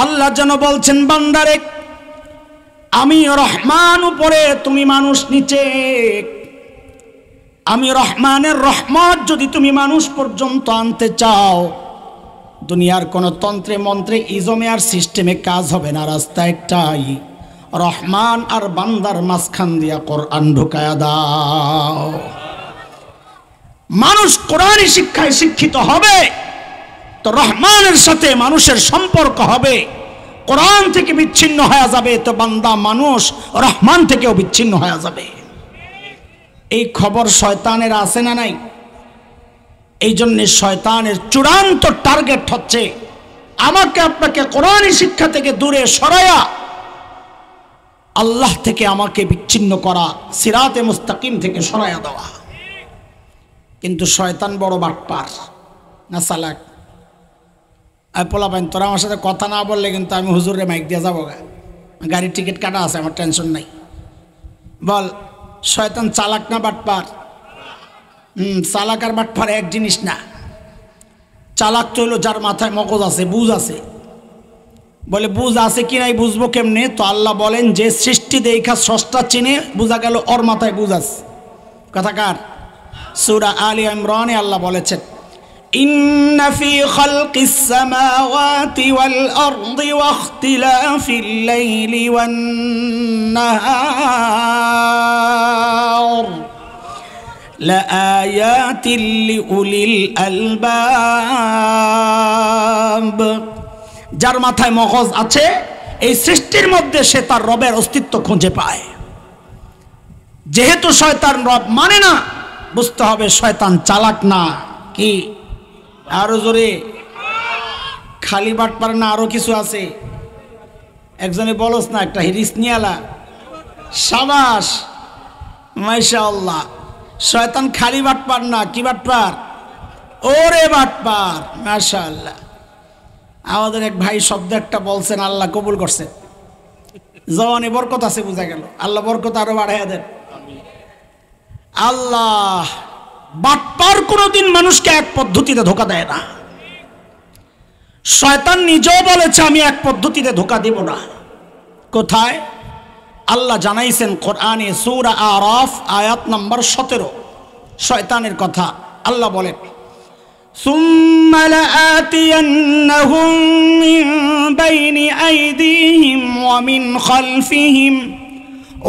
আল্লাহ যেন বলছেন, বান্দারে আমি রহমান উপরে, তুমি মানুষ নিচে। আমি রহমানের রহমত যদি তুমি মানুষ পর্যন্ত আনতে চাও, দুনিয়ার কোন তন্ত্রে মন্ত্রে ইজমে আর সিস্টেমে কাজ হবে না। রাস্তা একটাই, রহমান আর বান্দার মাঝখান দিয়া কোরআন ঢুকায়া দাও। মানুষ কোরআনী শিক্ষায় শিক্ষিত হবে তো রহমানের সাথে মানুষের সম্পর্ক হবে। কোরআন থেকে বিচ্ছিন্ন হয়ে যাবে তো বান্দা মানুষ রহমান থেকেও বিচ্ছিন্ন হয়ে যাবে। এই খবর শয়তানের আছে না নাই? এই জন্য শয়তানের চূড়ান্ত টার্গেট হচ্ছে আমাকে আপনাকে কোরআনী শিক্ষা থেকে দূরে সরায়া আল্লাহ থেকে আমাকে বিচ্ছিন্ন করা, সিরাতে মুস্তাকিম থেকে সরায়া দেওয়া। কিন্তু শয়তান বড় বাটপার না চালাক। পোলাপাইন, তোরা আমার সাথে কথা না বললে কিন্তু আমি হুজুরে মাইক দিয়ে যাবো, গাড়ির টিকিট কাটা আছে, আমার টেনশন নাই। বল, শয়তান চালাক না বাটপার? চালাক আর বাটপার এক জিনিস না। চালাক তো হইল যার মাথায় মগজ আছে, বুঝ আছে। বলে বুঝ আছে কি নাই বুঝবো কেমনে? তো আল্লাহ বলেন, যে সৃষ্টি দেখা স্রষ্টা চিনে, বোঝা গেল ওর মাথায় বুঝ আছে। কথাকার সূরা আলী ইমরানে আল্লাহ বলেছেন, ইন্না ফি খালকিস সামাওয়াতি ওয়াল আরদি ওয়া ইখতিলাফিল লাইলি ওয়ান নাহার লাআয়াতিল লিউলিল আলবাব। যার মাথায় মগজ আছে, এই সৃষ্টির মধ্যে সে তার রবের অস্তিত্ব খুঁজে পায়। যেহেতু শয়তান রব মানে না, বুঝতে হবে শয়তান চালাক না। কি আরো জোরে? খালি বাটপার না, আরো কিছু আছে। একজনে বলস না, একটা হিরিস নিয়ালা। সাবাস, মাশাআল্লাহ। শয়তান খালি বাটপার না, কি বাটপার? ওরে বাটপার, মাশাআল্লাহ। আমাদের এক ভাই শব্দ একটা বলছেন, আল্লাহ কবুল করছে। জওয়ানে বরকত আছে, বোঝা গেল। আল্লাহ বরকত আরো বাড়াইয়া দেন। আল্লাহ, বাটপার কোনোদিন মানুষকে এক পদ্ধতিতে ধোঁকা দেয় না। শয়তান নিজেও বলেছে, আমি এক পদ্ধতিতে ধোঁকা দেব না। কোথায়? আল্লাহ জানাইছেন কোরআনে, সূরা আরাফ আয়াত নম্বর 17, শয়তানের কথা। আল্লাহ বলেন, সুম্মা লাআতিয়ান্নাহুম মিন বাইনি আইদিহিম ওয়া মিন খালফিহিম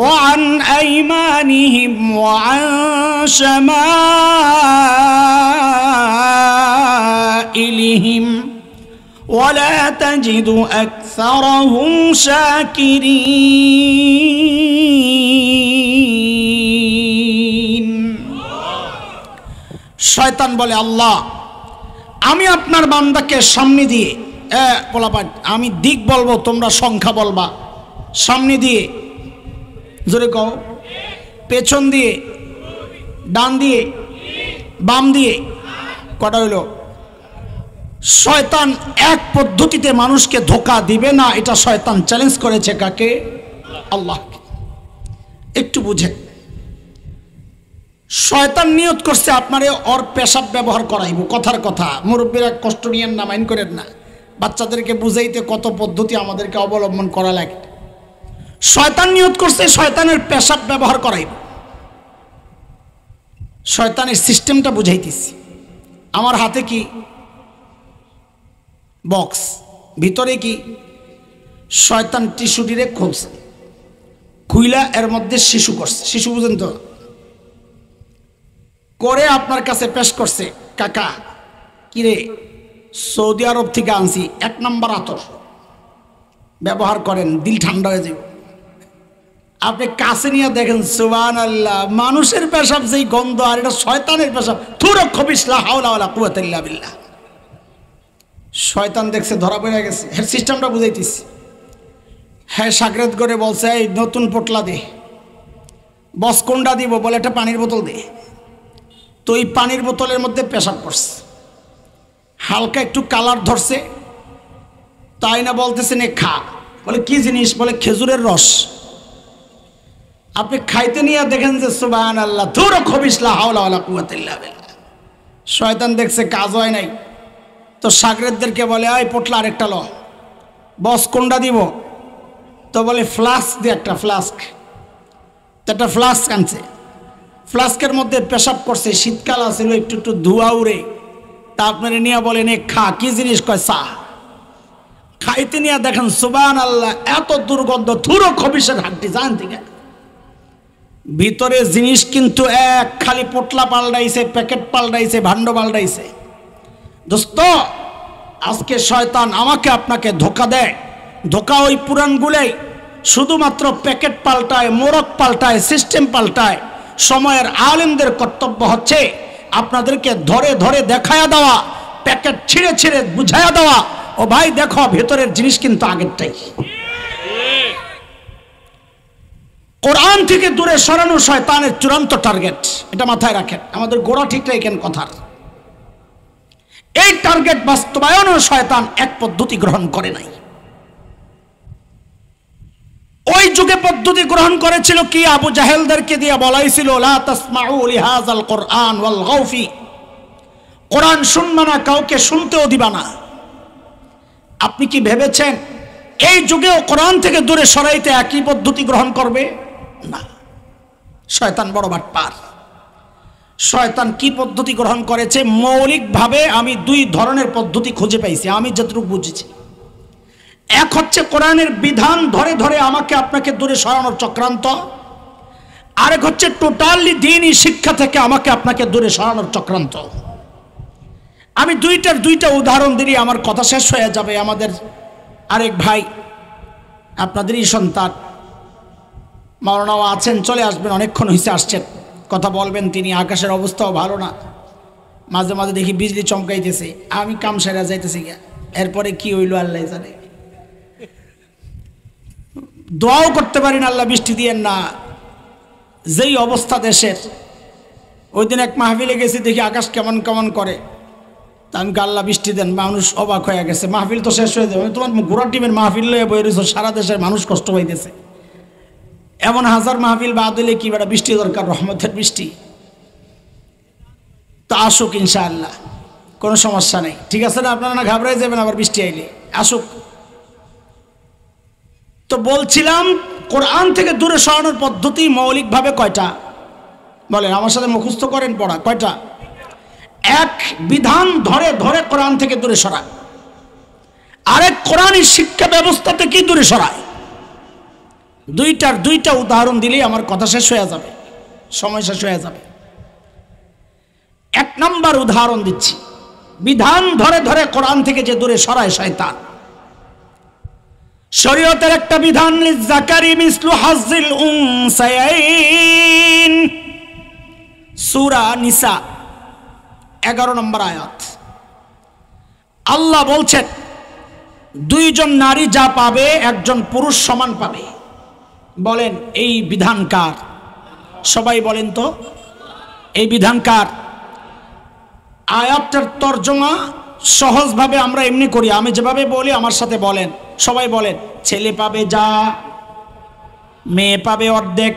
ওয়া আন আইমানিহিম ওয়া আন শামাইলিহিম ওয়া লা তাজিদু আকসারাহুম শাকিরিন। শয়তান বলে, আল্লাহ আমি আপনার বান্দাকে সামনে দিয়ে, পোলাপাট, আমি দিক বলবো, তোমরা সংখ্যা বলবা। সামনে দিয়ে, জোরে কও। পেছন দিয়ে, ডান দিয়ে, বাম দিয়ে, কটা হইল? শয়তান এক পদ্ধতিতে মানুষকে ধোঁকা দিবে না। এটা শয়তান চ্যালেঞ্জ করেছে কাকে? আল্লাহকে। একটু বুঝে, শয়তান নিয়ত করছে আপনারে ওর পেশাব ব্যবহার করাইব। কথার কথা, মুরব্বীরা কষ্ট নিয়েন না, মাইন্ড করেন না। বাচ্চাদেরকে বুঝাইতে কত পদ্ধতি আমাদেরকে অবলম্বন করা লাগে। শয়তান নিয়ত করছে শয়তানের পেশাব ব্যবহার করাইব। শয়তানের সিস্টেমটা বুঝাইতেছি। আমার হাতে কি বক্স, ভিতরে কি? শয়তান টিস্যুটিরে খুলছে, খুইলা এর মধ্যে শিশু করছে। শিশু বুঝেন তো? করে আপনার কাছে পেশ করছে, কাকা কিরে, সৌদি আরব থেকে আনছি 1 নম্বর আতর, ব্যবহার করেন, দিল ঠান্ডা হয়ে যাবে। আপনি কাছে নিয়ে দেখেন, সুবহানাল্লাহ, মানুষের পেশাব যেই গন্ধ, আর এটা শয়তানের পেশাব। থুরক খবিস, লা হাওলা ওয়ালা কুওয়াতা ইল্লা বিল্লাহ। শয়তান দেখছে ধরা পড়ে গেছে। এর সিস্টেমটা বুঝাইতেছি। হ্যাঁ, সাগরেদ করে বলছে, এই নতুন পোটলা দে। বস কোনটা দিব? বলে একটা পানির বোতল দে। তো এই পানির বোতলের মধ্যে পেশাব করছে, হালকা একটু কালার ধরছে। তাই না বলতেছেন, এ খা। বলে কি জিনিস? বলে খেজুরের রস। আপনি খাইতে নিয়ে দেখেন যে সুবহানাল্লাহ, ধুর খবিস, লা হাওলা ওয়ালা কুওয়াতা ইল্লা বিল্লাহ। শয়তান দেখছে কাজ হয় নাই, তো সাগরেদদেরকে বলে, এই পোটলা আরেকটা ল। বস কোনটা দিব? তো বলে ফ্লাস্ক দিয়ে, একটা ফ্লাস্ক। তো একটা ফ্লাস্ক আনছে, ফ্লাস্কের মধ্যে পেশাব করছে, শীতকাল আছিল, একটু একটু ধোঁয়া উড়ে। তা আপনারা নিয়ে বলেন এ খা, কি জিনিস? কয় চা। খাইতে নিয়ে দেখেন সুবহানাল্লাহ, এত দুর্গন্ধ, থুরো খবিসের হাড্ডি জান থেকে। ভিতরে জিনিস কিন্তু এক, খালি পোটলা পাল্টাইছে, প্যাকেট পাল্টাইছে, ভাণ্ড পাল্টাইছে। দোস্ত, আজকে শয়তান আমাকে আপনাকে ধোকা দেয়। ধোকা ওই পুরাণগুলোই, শুধুমাত্র প্যাকেট পাল্টায়, মোড়ক পাল্টায়, সিস্টেম পাল্টায়। সময়ের আলেমদের কর্তব্য হচ্ছে আপনাদেরকে ধরে ধরে দেখায়া দেওয়া, প্যাকেট ছিঁড়ে ছিঁড়ে বুঝাইয়া দেওয়া, ও ভাই দেখো ভেতরের জিনিস কিন্তু আগেরটাই। কোরআন থেকে দূরে সরানো শয়তানের চূড়ান্ত টার্গেট, এটা মাথায় রাখেন। আমাদের গোড়া ঠিক রাখেন কথার। এই টার্গেট বাস্তবায়নও শয়তান এক পদ্ধতি গ্রহণ করে নাই। ওই যুগে পদ্ধতি গ্রহণ করেছিল কি? আবু জাহেলদেরকে দিয়ে বলাইছিল লা তাসমাউ লিহাযাল কোরআন ওয়ালগাউ ফি, কোরআন শুনবা না, কাউকে শুনতেও দিবা না। আপনি কি ভেবেছেন এই যুগেও কোরআন থেকে দূরে সরাইতে একই পদ্ধতি গ্রহণ করবে? না, শয়তান বড় বাটপার। শয়তান কি পদ্ধতি গ্রহণ করেছে? মৌলিকভাবে আমি দুই ধরনের পদ্ধতি খুঁজে পাইছি, আমি যতটুকু বুঝেছি। এক হচ্ছে কোরআনের বিধান ধরে ধরে আমাকে আপনাকে দূরে সরানোর চক্রান্ত, আরেক হচ্ছে টোটালি দ্বীনি শিক্ষা থেকে আমাকে আপনাকে দূরে সরানোর চক্রান্ত। আমি দুইটা উদাহরণ দিলে আমার কথা শেষ হয়ে যাবে। আমাদের আরেক ভাই, আপনাদেরই সন্তান, মাওলানাও আছেন, চলে আসবেন, অনেকক্ষণ হয়েছে আসছেন, কথা বলবেন তিনি। আকাশের অবস্থাও ভালো না, মাঝে মাঝে দেখি বিজলি চমকাইতেছে। আমি কাম সেরা যাইতেছি গিয়া, এরপরে কি হইল আল্লাহ জানে। দোয়াও করতে পারি না, আল্লাহ বৃষ্টি দিয়েন না। যেই অবস্থা দেশের, ওই দিন এক মাহফিলে গেছি, দেখি আকাশ কেমন কেমন করে। তা আমি আল্লাহ বৃষ্টি দেন, মানুষ অবাক হয়ে গেছে। মাহফিল তো শেষ হয়ে যাবে, তোমার ঘোড়া টিমের মাহফিল লয়ে বই রয়েছ, সারা দেশের মানুষ কষ্ট পাইতেছে। এমন হাজার মাহফিল বাদ দিলে কি বেটা বৃষ্টি দরকার, রহমতের বৃষ্টি। তো আসুক ইনশাআল্লাহ, কোনো সমস্যা নেই, ঠিক আছে না? আপনারা না ঘাবড়াই যাবেন আবার বৃষ্টি আইলে, আসুক। তো বলছিলাম কোরআন থেকে দূরে সরানোর পদ্ধতি মৌলিকভাবে কয়টা বলেন? আমার সাথে মুখস্থ করেন, পড়া কয়টা? এক, বিধান ধরে ধরে কোরআন থেকে দূরে সরায়। আরেক, কোরআনের শিক্ষা ব্যবস্থা থেকে দূরে সরায়। দুইটা উদাহরণ দিলেই আমার কথা শেষ হয়ে যাবে, সময় শেষ হয়ে যাবে। এক নাম্বার উদাহরণ দিচ্ছি, বিধান ধরে ধরে কোরআন থেকে যে দূরে সরায় শয়তান। শরীয়তের একটা বিধান, লিযাকারি মিসলু হাজ্জিল উনসায়াইন, সূরা নিসা 11 নম্বর আয়াত। আল্লাহ বলছেন দুইজন নারী যা পাবে একজন পুরুষ সমান পাবে। বলেন এই বিধান কার? সবাই বলেন তো, এই বিধান কার? আয়াতটার তর্জমা সহজভাবে আমরা এমনি করি, আমি যেভাবে বলি আমার সাথে বলেন, সবাই বলেন। ছেলে পাবে যা, মেয়ে পাবে অর্ধেক,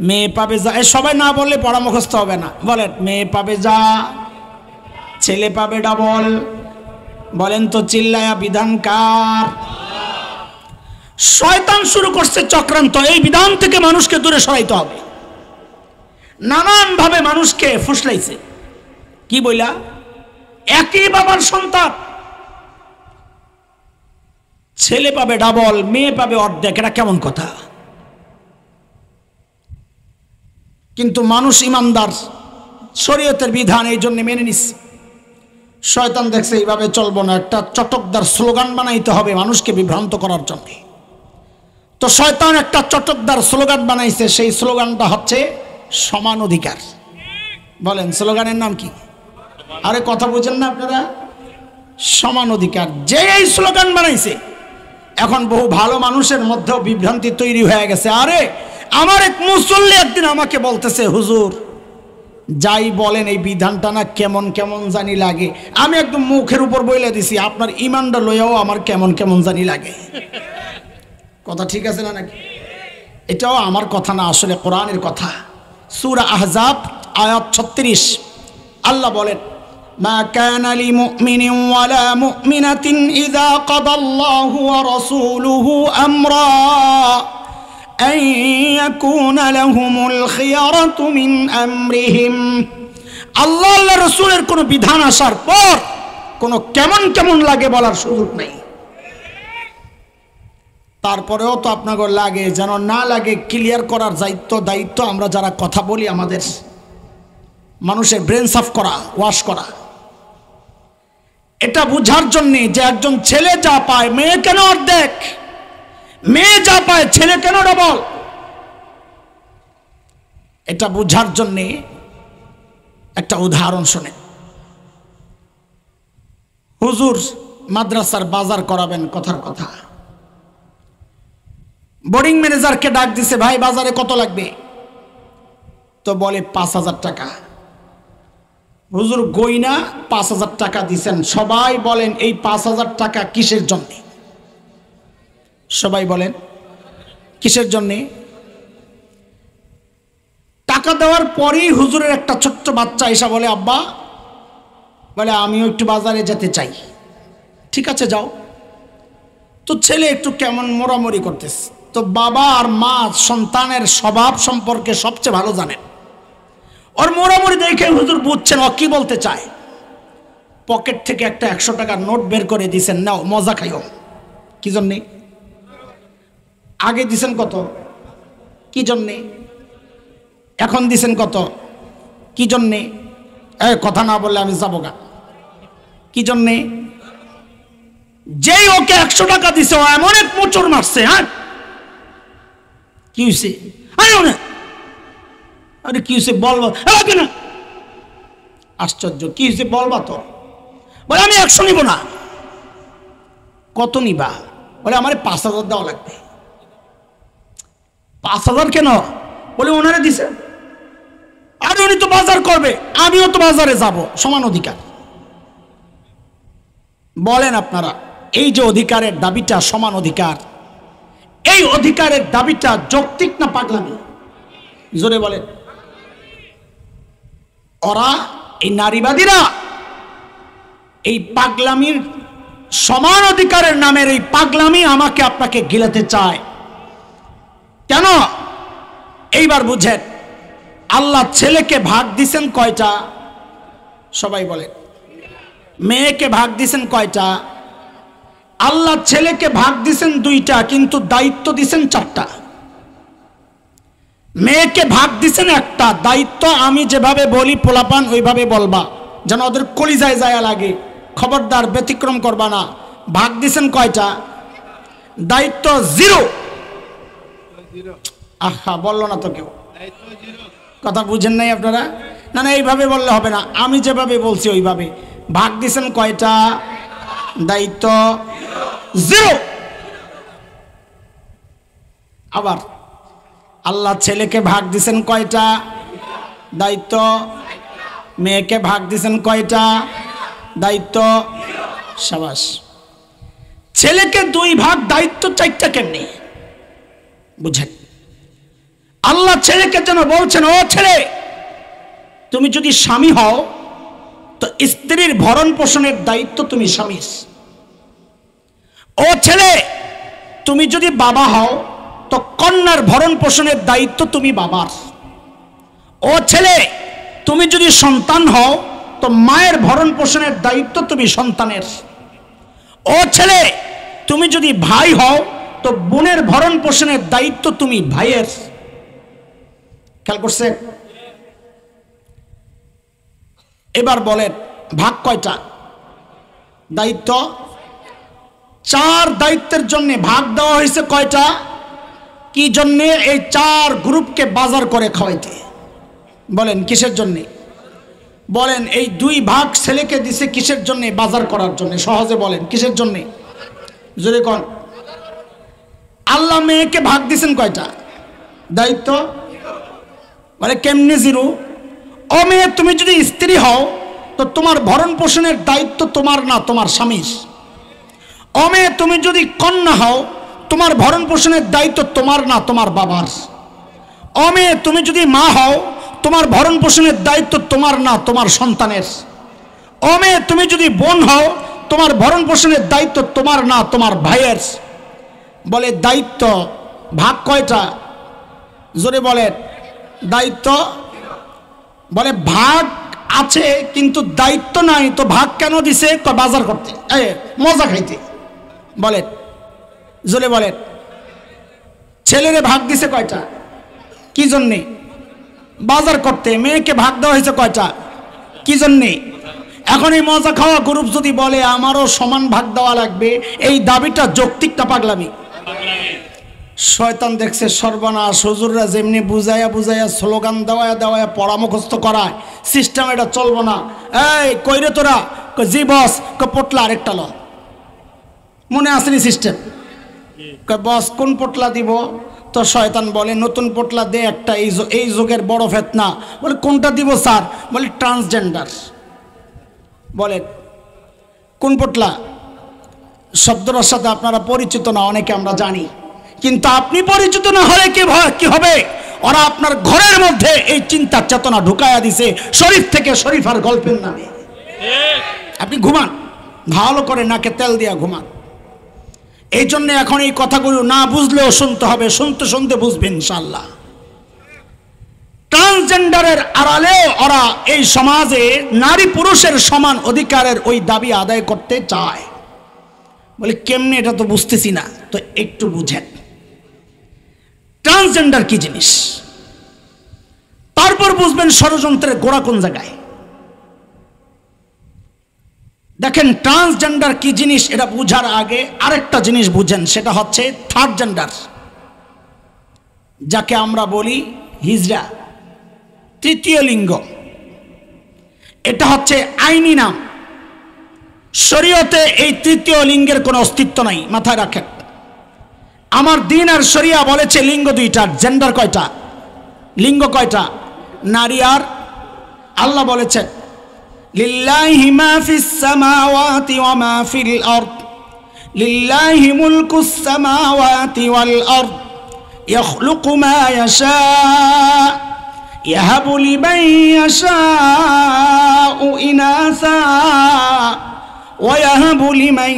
মেয়ে পাবে যা। সবাই না বললে পড়া মুখস্থ হবে না। বলেন মেয়ে পাবে যা, ছেলে পাবে ডাবল। বলেন তো চিল্লায়া, বিধান কার? শয়তান শুরু করছে চক্রান্ত, এই বিধান থেকে মানুষকে দূরে সরাইতে হবে। নানান ভাবে মানুষকে ফুসলাইছে। কি বইলা? একই বাবার সন্তান, ছেলে পাবে ডাবল, মেয়ে পাবে অর্ধেক। এটা কেমন কথা? কিন্তু মানুষ ইমানদার, শরীয়তের বিধান এই জন্য মেনে নিচ্ছে। শয়তান দেখছে এইভাবে চলবো না, একটা চটকদার স্লোগান বানাইতে হবে মানুষকে বিভ্রান্ত করার জন্য। তো শয়তান একটা চটকদার স্লোগান বানাইছে, সেই স্লোগানটা হচ্ছে সমান অধিকার। বলেন স্লোগানের নাম কি? আরে কথা বুঝেন না আপনারা? সমান অধিকার। যে এই স্লোগান বানাইছে, এখন বহু ভালো মানুষের মধ্যেও বিভ্রান্তি তৈরি হয়ে গেছে। আরে আমার এক মুসল্লি একদিন আমাকে বলতেছে, হুজুর যাই বলেন এই বিধানটা না কেমন কেমন জানি লাগে। আমি একদম মুখের উপর বইলে দিছি, আপনার ইমানটা লইয়াও আমার কেমন কেমন জানি লাগে। কথা ঠিক আছে না নাকি? এটাও আমার কথা না, আসলে কোরআনের কথা। সূরা আহজাব আয়াত 36 আল্লাহ বলেন, মা কানা লিমুমিনিন ওয়ালা মুমিনাতিন ইযা কাদাল্লাহু ওয়া রাসূলুহু আমরা আন ইয়াকুনা লাহুমুল খিয়ারাতু মিন আমরিহিম। আল্লাহ আল্লাহর রাসূলের কোন বিধান আসার পর কোন কেমন কেমন লাগে বলার সুযোগ নেই। তারপরেও তো আপনাকে লাগে, যেন না লাগে ক্লিয়ার করার দায়িত্ব আমরা যারা কথা বলি, আমাদের মানুষের ব্রেন সাফ করা, ওয়াশ করা। এটা বুঝার জন্যে যে একজন ছেলে যা পায় মেয়ে কেন অর্ধেক, মেয়ে যা পায় ছেলে কেন ডবল, এটা বুঝার জন্যে একটা উদাহরণ শোনে। হুজুর মাদ্রাসার বাজার করাবেন, কথার কথা। বোর্ডিং ম্যানেজারকে ডাক দিছে, ভাই বাজারে কত লাগবে? তো বলে 5,000 টাকা। হুজুর গইনা 5,000 টাকা দিছেন। সবাই বলেন এই 5,000 টাকা কিসের জন্য? সবাই বলেন কিসের জন্য? টাকা দেওয়ার পরেই হুজুরের একটা ছোট্ট বাচ্চা এসে বলে, আব্বা বলে আমিও একটু বাজারে যেতে চাই। ঠিক আছে যাও। তো ছেলে একটু কেমন মোড়ামুড়ি করতেছে। তো বাবা আর মা সন্তানের স্বভাব সম্পর্কে সবচেয়ে ভালো জানেন। ওর মোড়ামুড়ি দেখে হুজুর বুঝছেন ও কি বলতে চায়। পকেট থেকে একটা 100 টাকার নোট বের করে দিয়েছেন, নাও মজা খাইও। কি জন্যে? আগে দিছেন কত? কি জন্যে? এখন দিছেন কত? কি জন্যে? কথা না বললে আমি যাবো গা। কি জন্যে? যেই ওকে 100 টাকা দিছে ও এমন এক মোচড় মারছে। হ্যাঁ কি হয়েছে? আরে কি হয়েছে বলবো না। আশ্চর্য, কি হয়েছে বলবা তো? বলে আমি 100 নিব না। কত নিবা? বলে আমার 5,000 দেওয়া লাগবে। 5,000 কেন? বলে ওনারে দিছে। আর উনি তো বাজার করবে, আমিও তো বাজারে যাব, সমান অধিকার। বলেন আপনারা এই যে অধিকারের দাবিটা, সমান অধিকার, এই অধিকারের দাবিটা যৌক্তিক না পাগলামি? জোরে বলেন। ওরা এই নারীবাদীরা এই পাগলামির, সমান অধিকারের নামের এই পাগলামি আমাকে আপনাকে গিলাতে চায়। কেন? এইবার বুঝেন, আল্লাহ ছেলেকে ভাগ দিছেন কয়টা? সবাই বলেন। মেয়েকে ভাগ দিছেন কয়টা? আল্লাহ ছেলেকে ভাগ দিছেন 2টা, কিন্তু দায়িত্ব দিছেন 4টা। মেয়েকে ভাগ দিছেন 1টা, দায়িত্ব আমি যেভাবে বলি পোলাপান ওইভাবে বলবা, যেন ওদের কলিজায় যায় লাগে। খবরদার ব্যতিক্রম করবা না। ভাগ দিছেন কয়টা? দায়িত্ব 0। আহা বললো না তো কেউ। কথা বুঝেন নাই আপনারা? না না, এইভাবে বললে হবে না, আমি যেভাবে বলছি ওইভাবে। ভাগ দিছেন কয়টা? দায়িত্ব 0। আবার আল্লাহ ছেলেকে ভাগ দিছেন কয়টা? দায়িত্ব। মেয়েকে ভাগ দিছেন কয়টা? দায়িত্ব। সাবাস। ছেলেকে 2 ভাগ, দায়িত্ব 4টা কেমনি? বুঝেন। আল্লাহ ছেলেকে যেন বলছেন, ও ছেলে তুমি যদি স্বামী হও তো স্ত্রীর ভরণ পোষণের দায়িত্ব তুমি স্বামীর। ও ছেলে তুমি যদি বাবা হও তো কন্যার ভরণ পোষণের দায়িত্ব তুমি বাবার। ও ছেলে তুমি যদি সন্তান হও তো মায়ের ভরণ পোষণের দায়িত্ব তুমি সন্তানের। ও ছেলে তুমি যদি ভাই হও তো বোনের ভরণ পোষণের দায়িত্ব তুমি ভাইয়ের। খেয়াল করছেন? এবার বলেন ভাগ কয়টা? দায়িত্ব 4। দায়িত্বের জন্য ভাগ দেওয়া হয়েছে কয়টা? কি জন্য? এই 4 গ্রুপকে বাজার করে খাওয়াইতে। বলেন কিসের জন্য? বলেন এই 2 ভাগ ছেলেকে দিছে কিসের জন্য? বাজার করার জন্য। সহজে বলেন কিসের জন্য? জোরে কোন। আল্লাহ মেয়েকে ভাগ দিছেন কয়টা? দায়িত্ব। বলে কেমনে 0? ও মেয়ে তুমি যদি স্ত্রী হও তো তোমার ভরণ পোষণের দায়িত্ব তোমার না, তোমার স্বামীর। ও মেয়ে তুমি যদি কন্যা হও তোমার ভরণ পোষণের দায়িত্ব তোমার না, তোমার বাবার। ও মেয়ে তুমি যদি মা হও তোমার ভরণ পোষণের দায়িত্ব তোমার না, তোমার সন্তানের। ও ও মেয়ে, তুমি যদি বোন হও, তোমার ভরণ পোষণের দায়িত্ব তোমার না, তোমার ভাইয়ের। বলে দায়িত্ব ভাগ কয়টা? জোরে বলেন। দায়িত্ব বলে ভাগ আছে কিন্তু দায়িত্ব নাই, তো ভাগ কেন দিছে? বাজার করতে, মজা খাইতে। বলেন, জোরে বলেন। ছেলেরে ভাগ দিছে কয়টা? কি জন্যে? বাজার করতে। মেয়েকে ভাগ দেওয়া হয়েছে কয়টা? কি জন্যে? এখন এই মজা খাওয়া গ্রুপ যদি বলে আমারও সমান ভাগ দেওয়া লাগবে, এই দাবিটা যৌক্তিক না পাগলামি? শয়তান দেখছে সর্বনাশ, হুজুররা যেমনি বুঝাইয়া বুঝাইয়া স্লোগান দেওয়া দেওয়া পরামর্শ করায়, সিস্টেম এটা চলবো না। এই কইরে তোরা? জি বস। পোটলা আরেকটা ল। মনে আসেনি সিস্টেম? বস কোন পোটলা দিব? তো শয়তান বলে নতুন পোটলা দে একটা, এই যুগের বড় ফেতনা। বলে কোনটা দিব স্যার? বলে ট্রান্সজেন্ডার। বলে কোন পোটলা? শব্দটার সাথে আপনারা পরিচিত না, অনেকে আমরা জানি, কিন্তু আপনি পরিচিত না হলে কি হবে? ওরা আপনার ঘরের মধ্যে এই চিন্তার চেতনা ঢুকাইয়া দিছে শরীফ থেকে শরীফার গল্পের নামে। আপনি ঘুমান, ভালো করে নাকে তেল দিয়া ঘুমান। এই জন্য এখন এই কথাগুলো না বুঝলেও শুনতে হবে, শুনতে শুনতে বুঝবেন ইনশাআল্লাহ। ট্রান্সজেন্ডারের আড়ালেও ওরা এই সমাজে নারী পুরুষের সমান অধিকারের ওই দাবি আদায় করতে চায়। বলে কেমনে? এটা তো বুঝতেছি না। তো একটু বুঝেন ট্রান্সজেন্ডার কি জিনিস, তারপর বুঝবেন ষড়যন্ত্রের গোড়া কোন জায়গায়। দেখেন ট্রান্সজেন্ডার কি জিনিস, এটা বুঝার আগে আরেকটা জিনিস বুঝেন, সেটা হচ্ছে থার্ড জেন্ডার, যাকে আমরা বলি হিজড়া, তৃতীয় লিঙ্গ। এটা হচ্ছে আইনি নাম। শরীয়তে এই তৃতীয় লিঙ্গের কোনো অস্তিত্ব নাই, মাথায় রাখেন। আমার দ্বীন আর শরিয়া বলেছে লিঙ্গ দুইটা, জেন্ডার কয়টা? লিঙ্গ কয়টা? নারী আর। আল্লাহ বলেছেন লিল্লাহি মা ফিস সামাওয়াতি ওয়া মা ফিল আরদ, লিল্লাহি মুলকুস সামাওয়াতি ওয়াল আরদ, ইয়াখলুকু মা ইয়াশা, ইয়াহাবু লিমান ইয়াশাউ ইনাসা ويهب لمن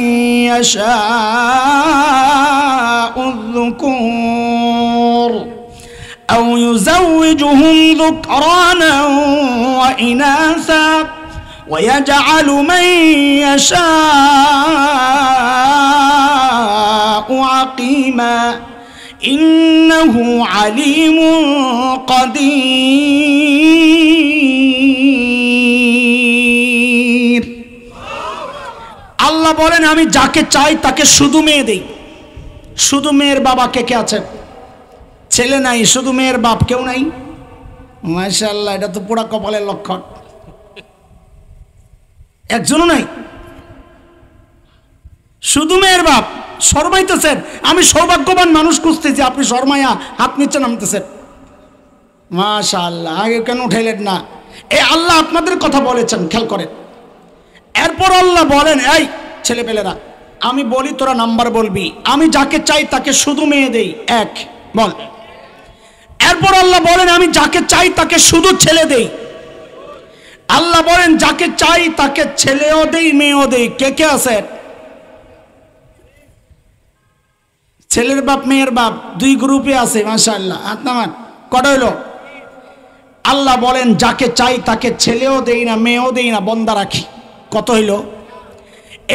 يشاء الذكور أو يزوجهم ذكرانا وإناثا ويجعل من يشاء عقيما إنه عليم قدير। আল্লাহ বলেন আমি যাকে চাই তাকে শুধু মেয়ে দেই। শুধু মেয়ের বাবা কে কে আছেন? ছেলে নাই, শুধু মেয়ের বাপ কেউ নাই। মাশাআল্লাহ, এটা তো পোড়া কপালের লক্ষণ। একজনও নাই, শুধু মেয়ের বাপ। শর্মাইতেছেন, আমি সৌভাগ্যবান মানুষ খুঁজতেছি, আপনি শর্মাইয়া হাত নিচে নামতেছেন। মাশাআল্লাহ, আগে কেন উঠাইলেন না? এই আল্লাহ আপনাদের কথা বলেছেন, খেয়াল করেন। এরপর আল্লাহ বলেন এই ছেলেপেলেরা, আমি বলি তোরা নাম্বার বলবি, আমি যাকে চাই তাকে শুধু মেয়ে দেই, এক বল। এরপর আল্লাহ বলেন আমি যাকে চাই তাকে শুধু ছেলে দেই। আল্লাহ বলেন যাকে চাই তাকে ছেলেও দেই মেয়েও দেই। কে কে আছে? ছেলের বাপ মেয়ের বাপ দুই গ্রুপে আছে। মাশাআল্লাহ, আপনার কটা হইল? আল্লাহ বলেন যাকে চাই তাকে ছেলেও দেই না মেয়েও দেই না, বন্দা রাখি। কত হইল?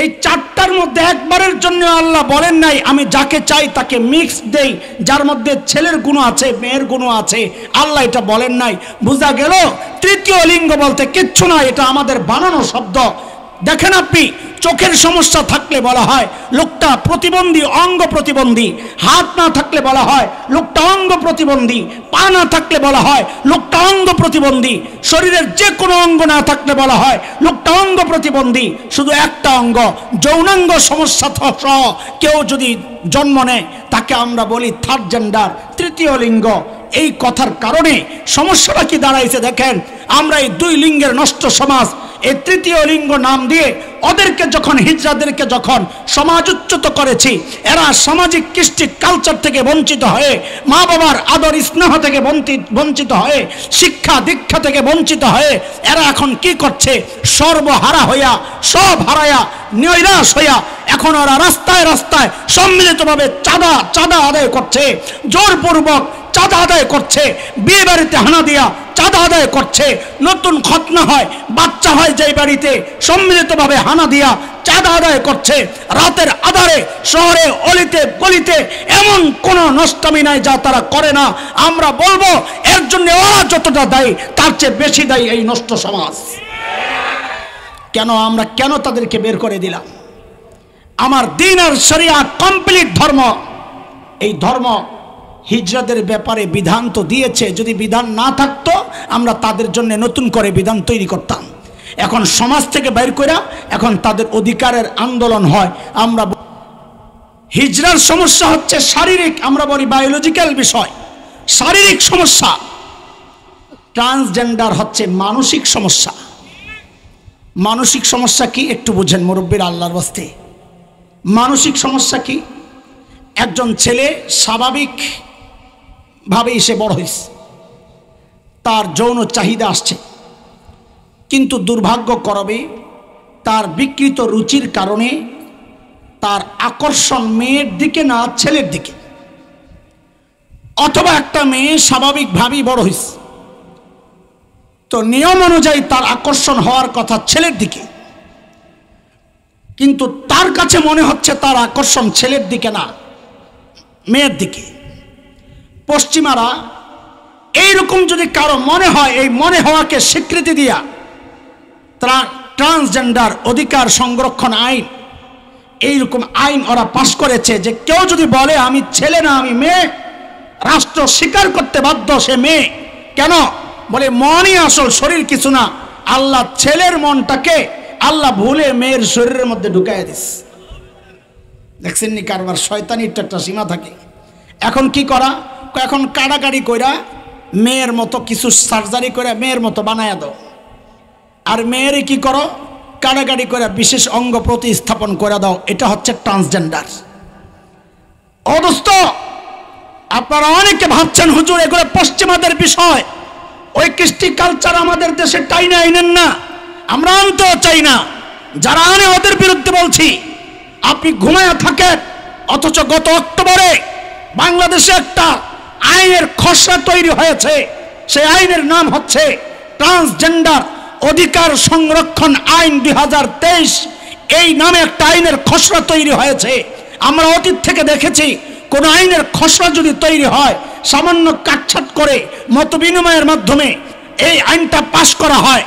এই চারটার মধ্যে একবারের জন্য আল্লাহ বলেন নাই আমি যাকে চাই তাকে মিক্স দেই, যার মধ্যে ছেলের গুণ আছে মেয়ের গুণ আছে। আল্লাহ এটা বলেন নাই। বোঝা গেল তৃতীয় লিঙ্গ বলতে কিচ্ছু না, এটা আমাদের বানানো শব্দ। দেখেন আপনি চোখের সমস্যা থাকলে বলা হয় লোকটা প্রতিবন্ধী, অঙ্গ প্রতিবন্ধী। হাত না থাকলে বলা হয় লোকটা অঙ্গ প্রতিবন্ধী। পা না থাকলে বলা হয় লোকটা অঙ্গ প্রতিবন্ধী। শরীরের যে কোনো অঙ্গ না থাকলে বলা হয় লোকটা অঙ্গ প্রতিবন্ধী। শুধু একটা অঙ্গ, যৌনাঙ্গ সমস্যা সহ কেউ যদি জন্ম নেয় তাকে আমরা বলি থার্ড জেন্ডার, তৃতীয় লিঙ্গ। এই কথার কারণে সমস্যাটা কি দাঁড়াইছে দেখেন, আমরা এই দুই লিঙ্গের নষ্ট সমাজ, এই তৃতীয় লিঙ্গ নাম দিয়ে ওদেরকে যখন হিজড়াদেরকে যখন সমাজোচ্যুত করেছি, এরা সামাজিক কৃষ্টি কালচার থেকে বঞ্চিত হয়ে, মা বাবার আদর স্নেহ থেকে বঞ্চিত হয়ে, শিক্ষা দীক্ষা থেকে বঞ্চিত হয়ে এরা এখন কি করছে, সর্বহারা হইয়া, সব হারাইয়া নৈরাশ হইয়া এখন ওরা রাস্তায় রাস্তায় সম্মিলিতভাবে চাঁদা আদায় করছে, জোরপূর্বক চাঁদা আদায় করছে, বিয়ে বাড়িতে হানা দিয়া চাঁদা আদায় করছে, নতুন খতনা হয়, বাচ্চা হয় যেই বাড়িতে সম্মিলিতভাবে হানা দিয়া চাঁদা আদায় করছে, রাতের আধারে শহরে অলিতে গলিতে এমন কোন নষ্টামি নাই যা তারা করে না। আমরা বলবো এর জন্য ওরা যতটা দায়ী তার চেয়ে বেশি দায়ী এই নষ্ট সমাজ। আমরা কেন তাদেরকে বের করে দিলাম? আমার দ্বীন আর শরিয়া কমপ্লিট ধর্ম, এই ধর্ম হিজড়াদের ব্যাপারে বিধান তো দিয়েছে, যদি বিধান না থাকতো আমরা তাদের জন্য নতুন করে বিধান তৈরি করতাম। এখন সমাজ থেকে বাইর করে এখন তাদের অধিকারের আন্দোলন হয়। আমরা হিজড়ার সমস্যা হচ্ছে শারীরিক, আমরা বলি বায়োলজিক্যাল বিষয়, শারীরিক সমস্যা। ট্রান্সজেন্ডার হচ্ছে মানসিক সমস্যা। মানসিক সমস্যা কি একটু বুঝেন মুরব্বির আল্লাহর ওয়াস্তে। মানসিক সমস্যা কি? একজন ছেলে স্বাভাবিকভাবেই সে বড় হয়েছে, তার যৌন চাহিদা আসছে, কিন্তু দুর্ভাগ্যক্রমে তার বিকৃত রুচির কারণে তার আকর্ষণ মেয়ের দিকে না ছেলের দিকে। অথবা একটা মেয়ে স্বাভাবিকভাবেই বড় হয়েছে, তো নিয়ম অনুযায়ী তার আকর্ষণ হওয়ার কথা ছেলের দিকে, কিন্তু তার কাছে মনে হচ্ছে তার আকর্ষণ ছেলের দিকে না মেয়ের দিকে। পশ্চিমারা এইরকম যদি কারো মনে হয়, এই মনে হওয়াকে স্বীকৃতি দিয়া ট্রান্সজেন্ডার অধিকার সংরক্ষণ আইন, এইরকম আইন ওরা পাশ করেছে যে কেউ যদি বলে আমি ছেলে না আমি মেয়ে, রাষ্ট্র স্বীকার করতে বাধ্য সে মেয়ে। কেন? বলে মনই আসল, শরীর কিছু না। আল্লাহ ছেলের মনটাকে আল্লাহ ভুলে মেয়ের শরীরের মধ্যে ঢুকাই দিস। দেখছেন নি কারবার? শয়তানির তো একটা সীমা থাকে। এখন কি করা? এখন কাড়াকাড়ি কইরা মেয়ের মতো কিছু সার্জারি করে মেয়ের মতো বানায়া দাও, আর মেয়েরই কি করো, কাড়াকাড়ি করে বিশেষ অঙ্গ প্রতিস্থাপন করে দাও। এটা হচ্ছে ট্রান্সজেন্ডার। ও দোস্ত, আপনারা অনেকে ভাবছেন হুজুর এগুলো পশ্চিমাদের বিষয়, ওই কৃষ্টি কালচার আমাদের দেশে টাইনা আইনেন না, আমরা আনতেও চাই না। যারা আনে ওদের বিরুদ্ধে বলছি। আপনি ঘুমায়া থাকেন, অথচ গত অক্টোবরে বাংলাদেশে একটা আইনের খসড়া তৈরি হয়েছে। সেই আইনের নাম হচ্ছে ট্রান্সজেন্ডার অধিকার সংরক্ষণ আইন 2023। এই নামে একটা আইনের খসড়া তৈরি হয়েছে। আমরা অতীত থেকে দেখেছি কোন আইনের খসড়া যদি তৈরি হয়, সামান্য কাটছাট করে মত বিনিময়ের মাধ্যমে এই আইনটা পাশ করা হয়।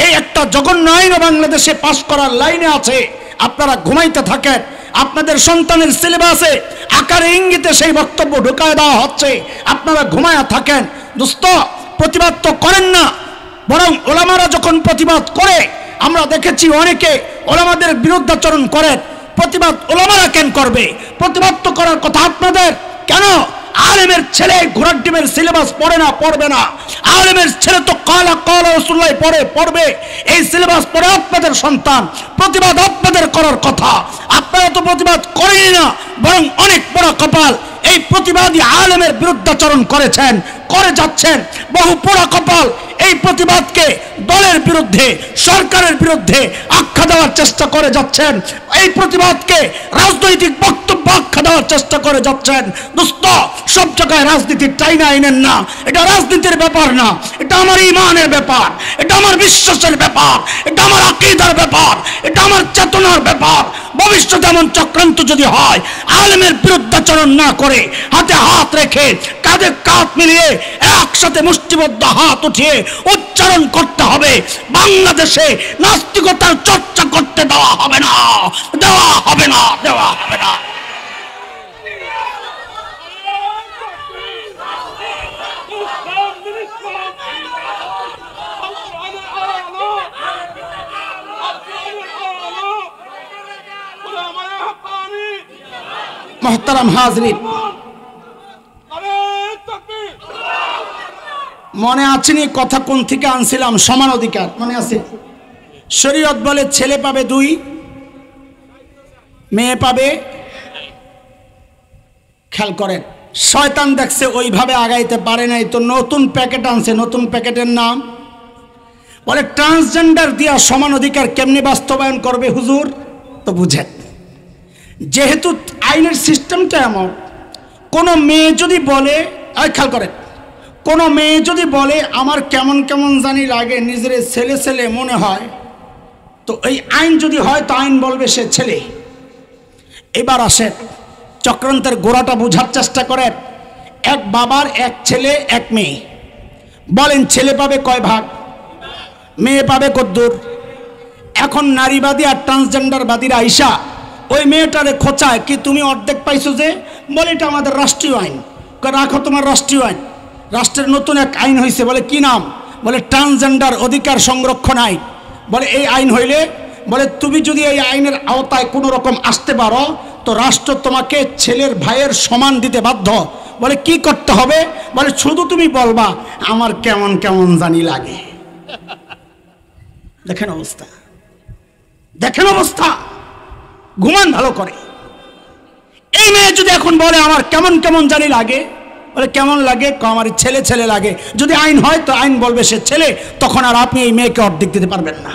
এই একটা জঘন্য আইনও বাংলাদেশে পাশ করার লাইনে আছে। আপনারা ঘুমাইতে থাকেন, আপনাদের সন্তানের সিলেবাসে আকারে ইঙ্গিতে সেই বক্তব্য ঢুকায় দেওয়া হচ্ছে, আপনারা ঘুমায়া থাকেন। দোস্ত, প্রতিবাদ তো করেন না, বরং ওলামারা যখন প্রতিবাদ করে আমরা দেখেছি অনেকে ওলামাদের বিরুদ্ধাচরণ করেন। প্রতিবাদ ওলামারা কেন করবে? প্রতিবাদ তো করার কথা আপনাদের। কেন? আলেমের ছেলে ঘোড়ার ডিমের সিলেবাস পড়ে না, পড়বে না। আলেমের ছেলে তো কালা রাসূলুল্লাহ পড়বে। এই সিলেবাস পড়ে আপনাদের সন্তান। প্রতিবাদ আপনাদের করার কথা, আপনারা তো প্রতিবাদ করেনই না, বরং অনেক বড় কপাল এই প্রতিবাদী আলেমের বিরুদ্ধাচরণ করেছেন, করে যাচ্ছেন। বহু পোড়া কপাল এই প্রতিবাদকে দলের বিরুদ্ধে, সরকারের বিরুদ্ধে আখ্যা দেওয়ার চেষ্টা করে যাচ্ছেন। এই প্রতিবাদকে রাজনৈতিক বক্তব্য আখ্যা দেওয়ার চেষ্টা করে যাচ্ছেন। দোস্ত, সব জায়গায় রাজনীতির টাইনা আইনেন না। এটা রাজনীতির ব্যাপার না, এটা আমার ঈমানের ব্যাপার, এটা আমার বিশ্বাসের ব্যাপার, এটা আমার আকীদার ব্যাপার, এটা আমার চেতনার ব্যাপার। ভবিষ্যতে এমন চক্রান্ত যদি হয়, আলেমের বিরুদ্ধাচরণ না করে হাতে হাত রেখে কাঁধে কাঁধ মিলিয়ে একসাথে মুষ্টিবদ্ধ হাত উঠিয়ে উচ্চারণ করতে হবে, বাংলাদেশে নাস্তিকতার চর্চা করতে দেওয়া হবে না, দেওয়া হবে না, দেওয়া হবে না। মোহতারাম হাজরিন, মনে আছেনি কথা কোন থেকে আনছিলাম? সমান অধিকার মনে আছে? শরীয়ত বলে ছেলে পাবে 2, মেয়ে পাবে। খেয়াল করেন, শয়তান দেখছে ওইভাবে আগাইতে পারে নাই, তো নতুন প্যাকেট আনছে। নতুন প্যাকেটের নাম বলে ট্রান্সজেন্ডার দিয়া সমান অধিকার কেমনি বাস্তবায়ন করবে হুজুর? তো বুঝেন, যেহেতু আইনের সিস্টেমটা এমন, কোনো মেয়ে যদি বলে, খেয়াল করেন, কোনো মেয়ে যদি বলে আমার কেমন কেমন জানি লাগে, নিজের ছেলে ছেলে মনে হয়, তো এই আইন যদি হয় তো আইন বলবে সে ছেলে। এবার আসেন, চক্রান্তের গোড়াটা বোঝার চেষ্টা করেন। এক বাবার 1 ছেলে 1 মেয়ে, বলেন ছেলে পাবে কয় ভাগ, মেয়ে পাবে কদ্দুর? এখন নারীবাদী আর ট্রান্সজেন্ডারবাদীরা আইসা ওই মেয়েটারে খোঁচায়, কি তুমি অর্ধেক পাইছো যে? বলে এটা আমাদের রাষ্ট্রীয় আইন। রাখো তোমার রাষ্ট্রীয় আইন। রাষ্ট্রের নতুন এক আইন হয়েছে, বলে কি নাম? বলে ট্রান্সজেন্ডার অধিকার সংরক্ষণ আইন। বলে এই আইন হইলে, বলে তুমি যদি এই আইনের আওতায় কোনো রকম আসতে পারো তো রাষ্ট্র তোমাকে ছেলের ভাইয়ের সমান দিতে বাধ্য। বলে কি করতে হবে? বলে শুধু তুমি বলবা আমার কেমন কেমন জানি লাগে। দেখেন অবস্থা, দেখেন অবস্থা, ঘুমান ভালো করে। এই মেয়ে যদি এখন বলে আমার কেমন কেমন জানি লাগে, বলে কেমন লাগে? আমার ছেলে ছেলে লাগে। যদি আইন হয় তো আইন বলবে সে ছেলে, তখন আর আপনি এই মেয়েকে অর্ধেক দিতে পারবেন না,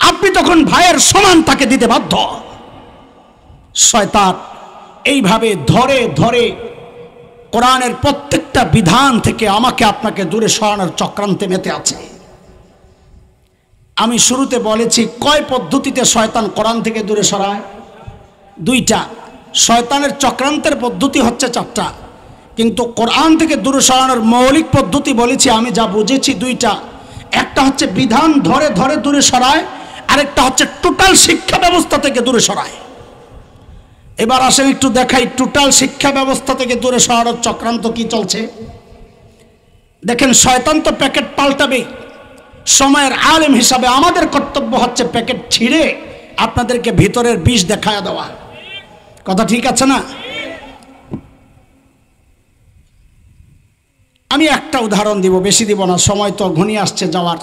আপনি তখন ভাইয়ের সমান তাকে দিতে বাধ্য। শয়তান এইভাবে ধরে ধরে কোরআনের প্রত্যেকটা বিধান থেকে আমাকে আপনাকে দূরে সরানোর চক্রান্তে মেতে আছে। আমি শুরুতে বলেছি কয় পদ্ধতিতে শয়তান কোরআন থেকে দূরে সরায়? 2টা। শয়তানের চক্রান্তের পদ্ধতি হচ্ছে 4টা, কিন্তু কোরআন থেকে দূরে সরানোর মৌলিক পদ্ধতি বলেছি আমি যা বুঝেছি 2টা। একটা হচ্ছে বিধান ধরে ধরে দূরে সরায়, আরেকটা হচ্ছে টোটাল শিক্ষা ব্যবস্থা থেকে দূরে সরায়। এবার আসেন একটু দেখাই টোটাল শিক্ষা ব্যবস্থা থেকে দূরে সরানোর চক্রান্ত কি চলছে। দেখেন, শয়তান তো প্যাকেট পাল্টাবেই। সময়ের আলেম হিসাবে আমাদের কর্তব্য হচ্ছে প্যাকেট ছিঁড়ে আপনাদেরকে ভিতরের বিষ দেখায়া দেওয়া। কথা ঠিক আছে না? আমি একটা উদাহরণ দিব, বেশি দিব না, সময় তো ঘনিয়ে আসছে যাওয়ার।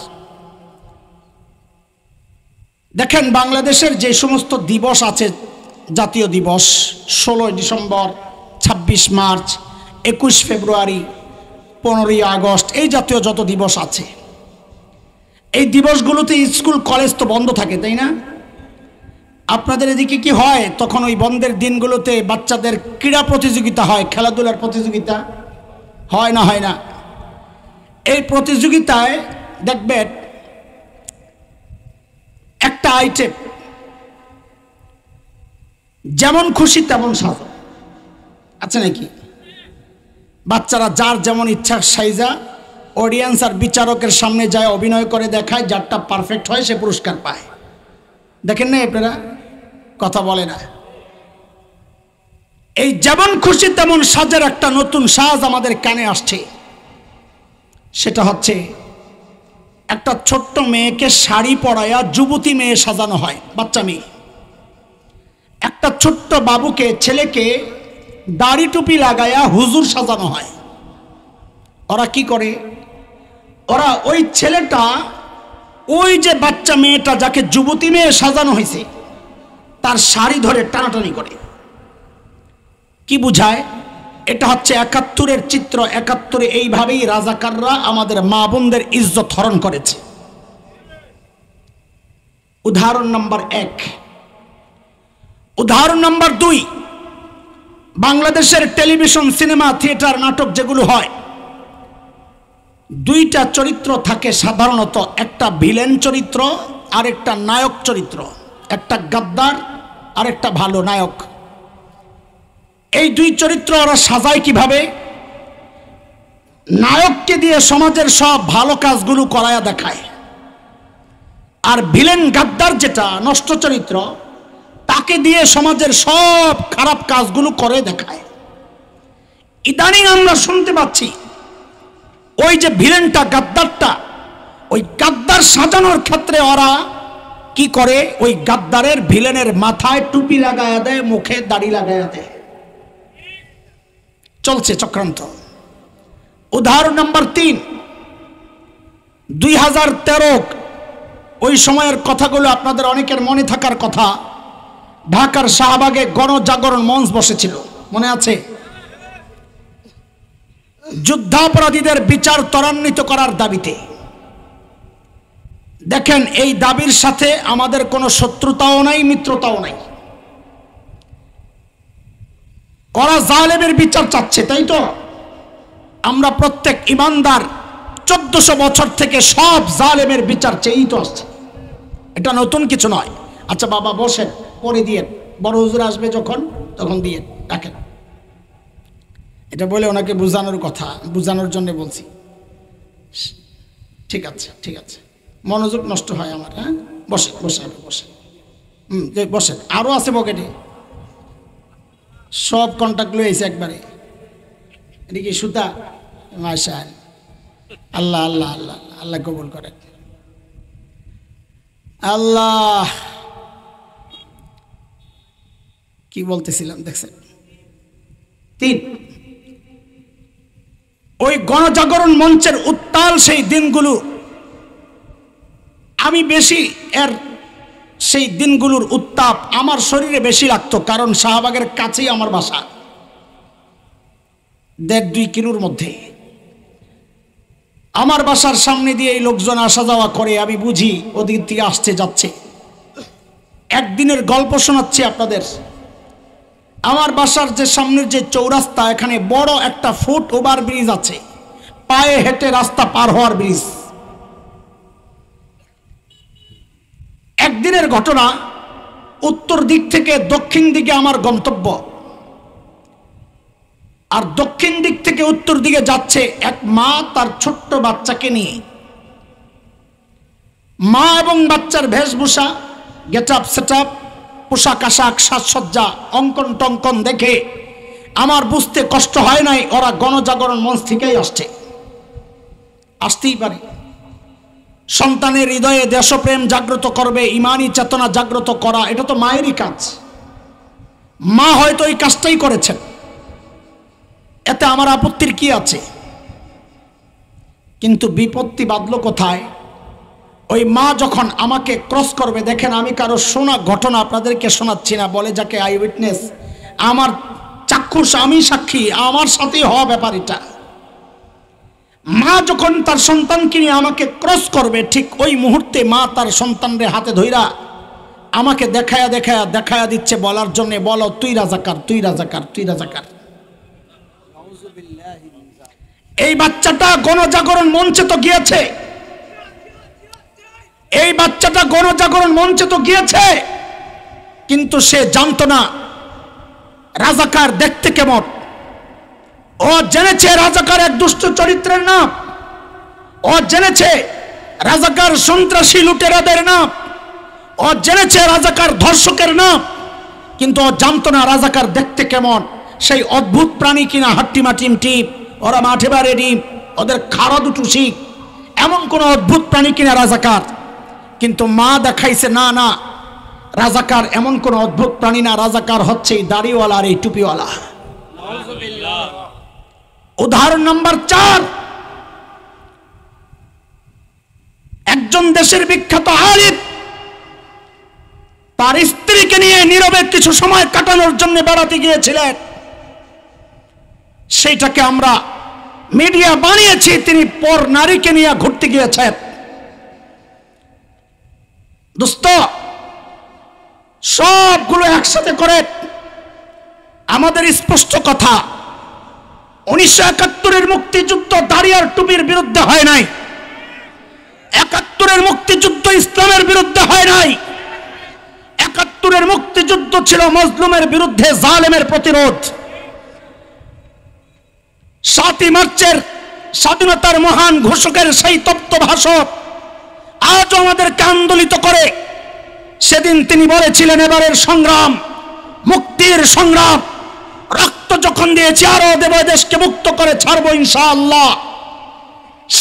দেখেন, বাংলাদেশের যে সমস্ত দিবস আছে, জাতীয় দিবস 16 ডিসেম্বর, 26 মার্চ, 21 ফেব্রুয়ারি, 15ই আগস্ট, এই জাতীয় যত দিবস আছে, এই দিবসগুলোতে স্কুল কলেজ তো বন্ধ থাকে, তাই না? আপনাদের এদিকে কি হয়? তখন ওই বন্ধের দিনগুলোতে বাচ্চাদের ক্রীড়া প্রতিযোগিতা হয়, খেলাধুলার প্রতিযোগিতা হয় না? হয় না? এই প্রতিযোগিতায় দেখবেন একটা আইটেম, যেমন খুশি তেমন সাজো, আছে নাকি? বাচ্চারা যার যেমন ইচ্ছা সাইজা অডিয়েন্স আর বিচারকের সামনে যায় অভিনয় করে দেখায়, যারটা পারফেক্ট হয় সে পুরস্কার পায়। দেখেন না আপনারা? কথা বলে না। এই যেমন খুশি তেমন সাজের একটা নতুন সাজ আমাদের কানে আসছে। সেটা হচ্ছে একটা ছোট্ট মেয়েকে শাড়ি পরায়া যুবতী মেয়ে সাজানো হয়, বাচ্চা মেয়ে। একটা ছোট্ট বাবুকে, ছেলেকে দাড়ি টুপি লাগায়া হুজুর সাজানো হয়। ওরা কি করে? ওরা ওই ছেলেটা, ওই যে বাচ্চা মেয়েটা যাকে যুবতী মেয়ে সাজানো হয়েছে, তার শাড়ি ধরে টানাটানি করে। কি বুঝায়? এটা হচ্ছে 71-এর চিত্র। 71-এ এইভাবেই রাজাকাররা আমাদের মা বোনদের ইজ্জত হরণ করেছে। উদাহরণ নাম্বার 1। উদাহরণ নাম্বার 2, বাংলাদেশের টেলিভিশন, সিনেমা, থিয়েটার, নাটক যেগুলো হয়, 2টা চরিত্র থাকে সাধারণত। একটা ভিলেন চরিত্র আর একটা নায়ক চরিত্র, একটা গাদ্দার আর একটা ভালো নায়ক। এই 2 চরিত্র ওরা সাজায় কিভাবে? নায়ককে দিয়ে সমাজের সব ভালো কাজগুলো করায়া দেখায়, আর ভিলেন গাদ্দার যেটা নষ্ট চরিত্র, তাকে দিয়ে সমাজের সব খারাপ কাজগুলো করে দেখায়। ইদানিং আমরা শুনতে পাচ্ছি ওই যে ভিলেনটা, গাদ্দারটা, ওই গাদ্দার সাজানোর ক্ষেত্রে ওরা কি করে? ওই গাদ্দারের, ভিলেনের মাথায় টুপি লাগায়া দেয়, মুখে দাড়ি লাগায়া দেয়। চলছে চক্রান্ত। উদাহরণ নাম্বার 3, 2013 ওই সময়ের কথাগুলো আপনাদের অনেকের মনে থাকার কথা। ঢাকার শাহবাগে গণজাগরণ মঞ্চ বসেছিল, মনে আছে? যুদ্ধাপরাধীদের বিচার ত্বরান্বিত করার দাবিতে। দেখেন, এই দাবির সাথে আমাদের কোনো শত্রুতাও নাই, মিত্রতাও নাই। ওরা জালেমের বিচার চাচ্ছে, তাই তো? আমরা প্রত্যেক ইমানদার 1400 বছর থেকে সব জালেমের বিচার চেয়েই তো আসছে, এটা নতুন কিছু নয়। আচ্ছা বাবা বসেন, পরে দিয়ে বড় হুজুর আসবে যখন তখন দিয়ে রাখেন। এটা বলে ওনাকে বোঝানোর কথা, বোঝানোর জন্য বলছি। ঠিক আছে, ঠিক আছে, মনোযোগ নষ্ট হয় আমার। হ্যাঁ, বসে বসে বসে বসেন। আরও আছে পকেটে, সব কন্ট্যাক্ট লয়েছে একবারে। এটা কি সুতা? মাশা আল্লাহ, আল্লাহ আল্লাহ আল্লাহ কবুল করেন। আল্লাহ, কি বলতেছিলাম দেখছেন? 3, ওই গণজাগরণ মঞ্চের উত্তাল সেই দিনগুলো আমি বেশি, সেই দিনগুলোর উত্তাপ আমার শরীরে বেশি লাগতো, কারণ শাহবাগের কাছেই আমার বাসা, 1.5-2 কিলোর মধ্যে। আমার বাসার সামনে দিয়ে এই লোকজন আসা যাওয়া করে, আমি বুঝি ওদিক থেকে আসছে যাচ্ছে। একদিনের গল্প শোনাচ্ছি আপনাদের। আমার বাসার যে সামনের যে চৌরাস্তা, এখানে বড় একটা ফুট ওভার ব্রিজ আছে, পায়ে হেঁটে রাস্তা পার হওয়ার ব্রিজ। একদিনের ঘটনা, উত্তর দিক থেকে দক্ষিণ দিকে আমার গন্তব্য, আর দক্ষিণ দিক থেকে উত্তর দিকে যাচ্ছে এক মা তার ছোট্ট বাচ্চাকে নিয়ে। মা এবং বাচ্চার বেশভূষা, গেট আপ সেট আপ, পোশাক আশাক, সাজসজ্জা, অঙ্কন টঙ্কন দেখে আমার বুঝতে কষ্ট হয় নাই ওরা গণজাগরণ মঞ্চ থেকেই আসছে। আসতেই পারে, সন্তানের হৃদয়ে দেশপ্রেম জাগ্রত করবে, ইমানি চেতনা জাগ্রত করা, এটা তো মায়েরই কাজ। মা হয়তো এই কাজটাই করেছেন, এতে আমার আপত্তির কি আছে? কিন্তু বিপত্তি বাঁধল কোথায়? ওই মা যখন আমাকে ক্রস করবে, দেখেন আমি কারো শোনা ঘটনা আপনাদেরকে শোনাচ্ছি না, বলে যাকে আই উইটনেস, আমার চাক্ষুষ, আমি সাক্ষী, আমার সাথেই হওয়া ব্যাপার এটা। মা যখন তার সন্তানকে নিয়ে আমাকে ক্রস করবে, ঠিক ওই মুহূর্তে মা তার সন্তানদের হাতে ধইরা আমাকে দেখায়া দেখায়া দেখায়া দিচ্ছে বলার জন্য, বলো তুই রাজাকার, তুই রাজাকার, তুই রাজাকার। এই বাচ্চাটা গণজাগরণ মঞ্চে তো গিয়েছে, এই বাচ্চাটা গণজাগরণ মঞ্চে তো গিয়েছে, কিন্তু সে জানতো না রাজাকার দেখতে কেমন। ও জেনেছে রাজাকার এক দুষ্ট চরিত্রের নাম, ও জেনেছে রাজাকার সন্ত্রাসী লুটেরাদের নাম, ও জেনেছে রাজাকার ধর্ষকের নাম, কিন্তু ও জানতো না রাজাকার দেখতে কেমন। সেই অদ্ভুত প্রাণী কিনা হাট্টি মাটিম টিপ, ওরা মাঠে বাড়ে ডিম, ওদের খাড়া দুটো শিখ, এমন কোন অদ্ভুত প্রাণী কিনা রাজাকার। কিন্তু মা দেখাইছে না না, রাজাকার এমন কোন অদ্ভুত প্রাণী না, রাজাকার হচ্ছে এই দাড়িওয়ালা আর এই টুপিওয়ালা। উদাহরণ নাম্বার 4, একজন দেশের বিখ্যাত আলিম তার স্ত্রীকে নিয়ে নীরবে কিছু সময় কাটানোর জন্য বেড়াতে গিয়েছিলেন। সেইটাকে আমরা মিডিয়া বানিয়েছি তিনি পর নারীকে নিয়ে ঘুরতে গিয়েছেন। দোস্ত, সবগুলো একসাথে করে আমাদের স্পষ্ট কথা, 1971-এর মুক্তিযুদ্ধ দাড়ি আর টুপির বিরুদ্ধে হয় নাই, 71-এর মুক্তিযুদ্ধ ইসলামের বিরুদ্ধে হয় নাই, 71-এর মুক্তিযুদ্ধ ছিল মজলুমের বিরুদ্ধে জালেমের প্রতিরোধ। 7ই মার্চের স্বাধীনতার মহান ঘোষকের সেই তপ্ত ভাষণ আজও আমাদেরকে আন্দোলিত করে। সেদিন তিনি বলেছিলেন, এবারের সংগ্রাম মুক্তির সংগ্রাম, রক্ত যখন দিয়েছি আরো দেব, দেশকে মুক্ত করে ছাড়বো ইনশাআল্লাহ।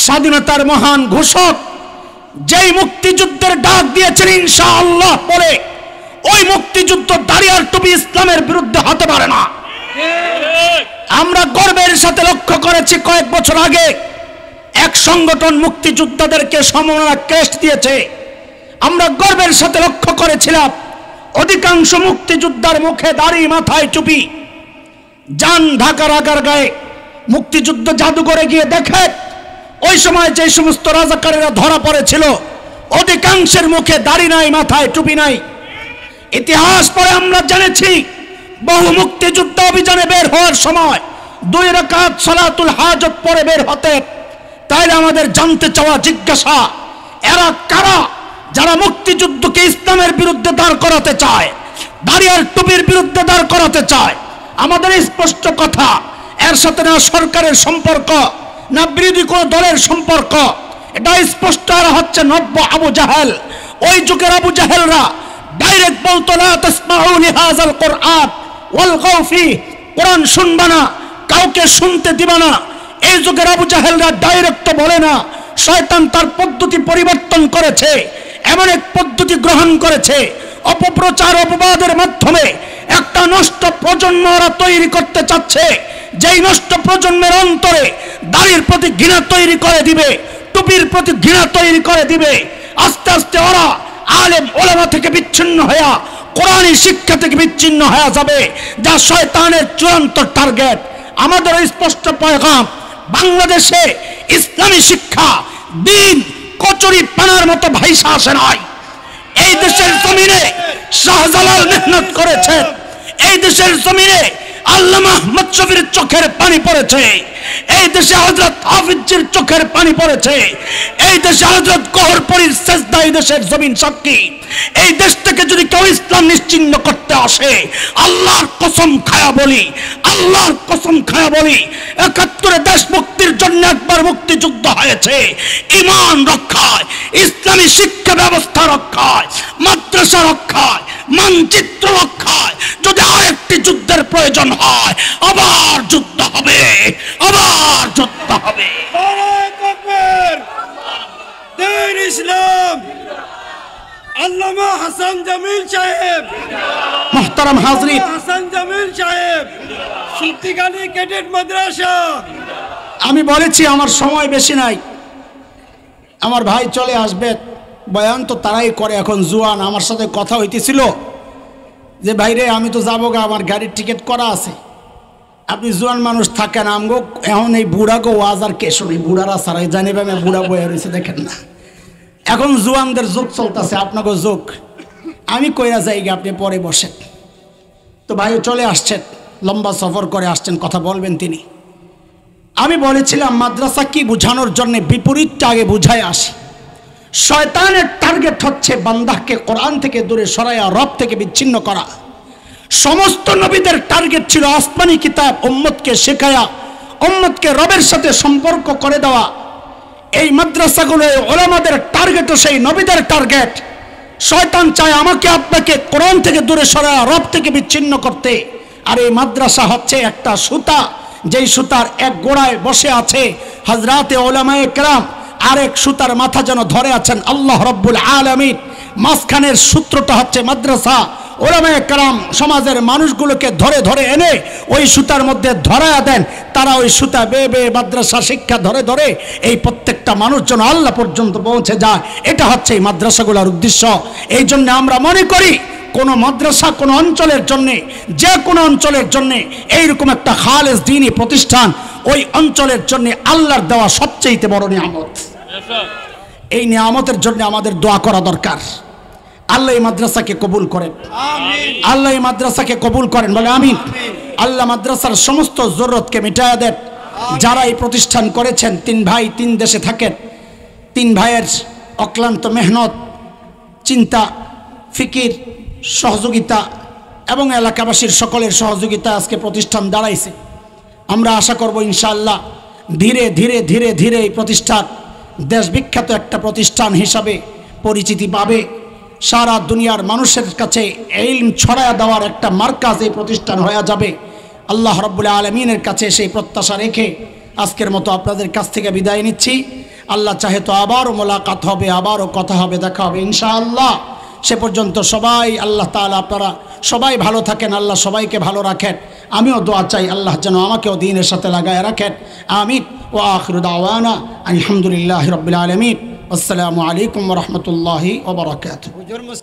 স্বাধীনতার মহান ঘোষক যেই মুক্তিযুদ্ধের ডাক দিয়েছেন ইনশাআল্লাহ পরে, ওই মুক্তিযুদ্ধ দাড়ি আর টুপি ইসলামের বিরুদ্ধে হতে পারে না। আমরা গর্বের সাথে লক্ষ্য করেছি কয়েক বছর আগে এক সংগঠন মুক্তিযোদ্ধাদেরকে সম্মাননা ক্রেস্ট দিয়েছে। আমরা গর্বের সাথে লক্ষ্য করেছিলাম অধিকাংশ মুক্তিযোদ্ধার মুখে দাড়ি, মাথায় টুপি, যান ঢাকার আগার গায়ে। মুক্তিযুদ্ধ জাদুঘরে গিয়ে দেখে ওই সময় যে সমস্ত রাজাকারেরা ধরা পড়েছিল অধিকাংশের মুখে দাড়ি নাই, মাথায় টুপি নাই। ইতিহাস পড়ে আমরা জেনেছি বহু মুক্তিযুদ্ধ অভিযানে বের হওয়ার সময় 2 রাকাত সালাতুল হাজত পড়ে বের হতে। তাইলে আমাদের জানতে চাওয়া, জিজ্ঞাসা, এরা কারা যারা মুক্তিযুদ্ধকে ইসলামের বিরুদ্ধে দাঁড় করাতে চায়, দাড়ি আর টুপির বিরুদ্ধে দাঁড় করাতে চায়? আমাদের স্পষ্ট কথা, এর সাথে না সরকারের সম্পর্ক, না বিরোধী কোনো দলের সম্পর্ক। এটা স্পষ্ট। আর হচ্ছে নব্য আবু জাহেল। ওই যুগের আবু জাহেলরা ডাইরেক্ট বলতো, লা তাসমাউ লিহাযাল কুরআন ওয়ালগাউ ফিহি, কোরআন শুনবা না, কাউকে শুনতে দিবা না। এই যুগের আবু জাহেলরা ডাইরেক্ট বলে না। শয়তান তার পদ্ধতি পরিবর্তন করেছে, এমন এক পদ্ধতি গ্রহণ করেছে, অপপ্রচার অপবাদের মাধ্যমে একটা নষ্ট প্রজন্ম ওরা তৈরি করতে চাচ্ছে। যেই নষ্ট প্রজন্মের অন্তরে দাড়ির প্রতি ঘৃণা তৈরি করে দিবে, টুপির প্রতি ঘৃণা তৈরি করে দিবে। আস্তে আস্তে ওরা আলেম ওলামা থেকে বিচ্ছিন্ন হয়ে কোরআনী শিক্ষা থেকে বিচ্ছিন্ন হয়ে যাবে, যা শয়তানের চূড়ান্ত টার্গেট। আমাদের স্পষ্ট পয়গাম, বাংলাদেশে ইসলামী শিক্ষা দিন কচুরি পানার মতো ভাইসা আসে নাই। এই দেশের জমিনে শাহজালাল মেহনত করেছেন, এই দেশের জমিনে আল্লামা আহমদ শফির চোখের পানি পড়েছে, এই দেশে হযরত হাফিজের চোখের পানি পড়েছে, এই দেশে হযরত গহরপরীর সেজদা এই দেশের জমিন সাক্ষী। এই দেশ থেকে যদি কেউ ইসলাম নিশ্চিহ্ন করতে আসে, আল্লাহর কসম খায়া বলি, আল্লাহর কসম খায়া বলি, ৭১ দেশ মুক্তির জন্য একবার মুক্তিযুদ্ধ হয়েছে। ঈমান রক্ষায়, ইসলামী শিক্ষা ব্যবস্থা রক্ষায়, মাদ্রাসা রক্ষায়, মানচিত্র রক্ষায় যদি আরেকটি যুদ্ধের প্রয়োজন হয়, আবার যুদ্ধ হবে, আবার যুদ্ধ হবে। ইসলাম আল্লামা হাসান জামিল সাহেব, মুহতারাম হাজরিন, হাসান জামিল সাহেব, সিদ্দিকানী ক্যাডেট মাদ্রাসা। আমি বলেছি আমার সময় বেশি নাই, আমার ভাই চলে আসবে। বয়ান তো তারাই করে, এখন জুয়ান। আমার সাথে কথা হইতেছিল যে ভাইরে আমি তো যাবো গা, আমার গাড়ির টিকিট করা আছে, আপনি জুয়ান মানুষ থাকেন, আমগো এখন এই বুড়াকে ওয়াজ আর কে শুনি, বুড়ারা সারাই জানি আমি বুড়া বয়ে রয়েছে, দেখেন না। এখন জুয়ানদের যুগ চলতেছে, আপনাকে যুগ। আমি কইরা যাই গে, আপনি পরে বসেন। তো ভাই চলে আসছেন, লম্বা সফর করে আসছেন, কথা বলবেন তিনি। আমি বলেছিলাম মাদ্রাসা কি বুঝানোর জন্য বিপরীতটা আগে বুঝায় আসি। শয়তানের টার্গেট হচ্ছে বান্দাকে কোরআন থেকে দূরে সরাইয়া রব থেকে বিচ্ছিন্ন করা। সমস্ত নবীদের টার্গেট ছিল আসমানি কিতাব উম্মতকে শেখায়া, উম্মতকে রবের সাথে সম্পর্ক করে দেওয়া। এই মাদ্রাসাগুলো ওলামাদের টার্গেটও সেই নবীদের টার্গেট। শয়তান চায় আমাকে আপনাকে কোরআন থেকে দূরে সরাইয়া রব থেকে বিচ্ছিন্ন করতে। আর এই মাদ্রাসা হচ্ছে একটা সুতা, যেই সুতার এক গোড়ায় বসে আছে হযরতে উলামায়ে কেরাম, আরেক সুতার মাথা যেন ধরে আছেন আল্লাহ রাব্বুল আলামিন। মাঝখানের সূত্রটা হচ্ছে মাদ্রাসা। উলামায়ে কেরাম সমাজের মানুষগুলোকে ধরে ধরে এনে ওই সুতার মধ্যে ধরায়া দেন, তারা ওই সুতা বেয়ে বেয়ে মাদ্রাসা শিক্ষা ধরে ধরে এই প্রত্যেকটা মানুষ যেন আল্লাহ পর্যন্ত পৌঁছে যায়। এটা হচ্ছে এই মাদ্রাসাগুলোর উদ্দেশ্য। এই জন্য আমরা মনে করি কোনো মাদ্রাসা কোনো অঞ্চলের জন্যে, যে কোনো অঞ্চলের জন্যে এইরকম একটা খালেস দ্বীনি প্রতিষ্ঠান ওই অঞ্চলের জন্য আল্লাহর দেওয়া সবচেয়ে বড় নিয়ামত। এই নিয়ামতের জন্য আমাদের দোয়া করা দরকার। আল্লাহ এই মাদ্রাসাকে কবুল করেন, আল্লাহ এই মাদ্রাসাকে কবুল করেন, বলে আমিন। আল্লাহ মাদ্রাসার সমস্ত জরুরতকে মিটায়া দেন। যারা এই প্রতিষ্ঠান করেছেন, 3 ভাই 3 দেশে থাকেন, 3 ভাইয়ের অক্লান্ত মেহনত, চিন্তা, ফিকির, সহযোগিতা এবং এলাকাবাসীর সকলের সহযোগিতা আজকে প্রতিষ্ঠান দাঁড়াইছে। আমরা আশা করব ইনশাআল্লাহ ধীরে ধীরে ধীরে ধীরে এই প্রতিষ্ঠান দেশ বিখ্যাত একটা প্রতিষ্ঠান হিসাবে পরিচিতি পাবে। সারা দুনিয়ার মানুষের কাছে ইলম ছড়ায়া দেওয়ার একটা মার্কাজ এই প্রতিষ্ঠান হয়ে যাবে। আল্লাহ রাব্বুল আলামিনের কাছে সেই প্রত্যাশা রেখে আজকের মতো আপনাদের কাছ থেকে বিদায় নিচ্ছি। আল্লাহ চাহে তো আবারও মোলাকাত হবে, আবারও কথা হবে, দেখা হবে ইনশাআল্লাহ। সে পর্যন্ত সবাই আল্লাহ তাআলা আপনারা সবাই ভালো থাকেন, আল্লাহ সবাইকে ভালো রাখেন। আমিও দোয়া চাই আল্লাহ যেন আমাকেও দ্বীনের সাথে লাগায় রাখেন। আমিন। ওয়া আখিরু দাওয়ানা আলহামদুলিল্লাহি রাব্বিল আলামিন। আসসালামু আলাইকুম ওয়া রাহমাতুল্লাহি ওয়া বারাকাতুহু।